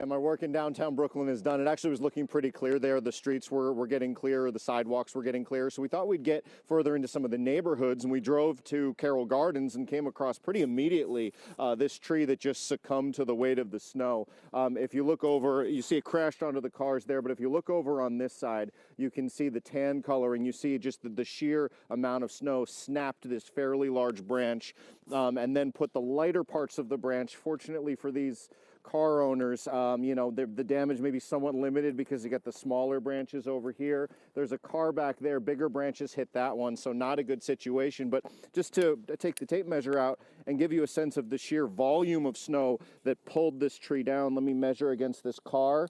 And my work in downtown Brooklyn is done. It actually was looking pretty clear there. The streets were getting clear, the sidewalks were getting clear. So we thought we'd get further into some of the neighborhoods, and we drove to Carroll Gardens and came across pretty immediately this tree that just succumbed to the weight of the snow. If you look over, you see it crashed onto the cars there, but if you look over on this side, you can see the tan coloring. You see just the sheer amount of snow snapped this fairly large branch and then put the lighter parts of the branch, fortunately for these car owners, you know, the damage may be somewhat limited because you got the smaller branches over here. There's a car back there, bigger branches hit that one, so not a good situation. But just to take the tape measure out and give you a sense of the sheer volume of snow that pulled this tree down, let me measure against this car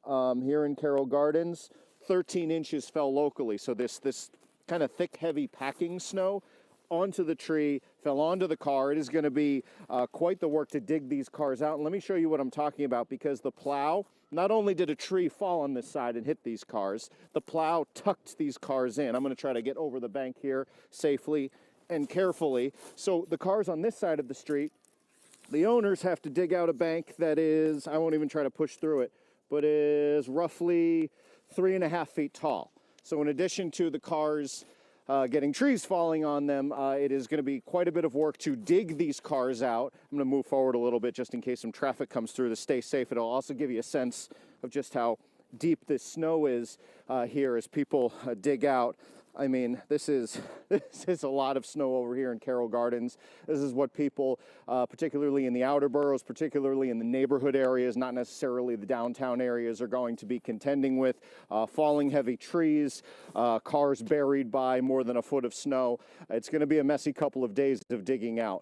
here in Carroll Gardens. 13 inches fell locally, so this kind of thick, heavy packing snow onto the tree, fell onto the car. It is going to be quite the work to dig these cars out. And let me show you what I'm talking about, because the plow, not only did a tree fall on this side and hit these cars, the plow tucked these cars in. I'm going to try to get over the bank here safely and carefully. So the cars on this side of the street, the owners have to dig out a bank that is, I won't even try to push through it, but is roughly 3.5 feet tall. So in addition to the cars getting trees falling on them, it is going to be quite a bit of work to dig these cars out. I'm going to move forward a little bit just in case some traffic comes through to stay safe. It'll also give you a sense of just how deep this snow is here as people dig out. I mean, this is a lot of snow over here in Carroll Gardens. This is what people, particularly in the outer boroughs, particularly in the neighborhood areas, not necessarily the downtown areas, are going to be contending with. Falling heavy trees, cars buried by more than a foot of snow. It's going to be a messy couple of days of digging out.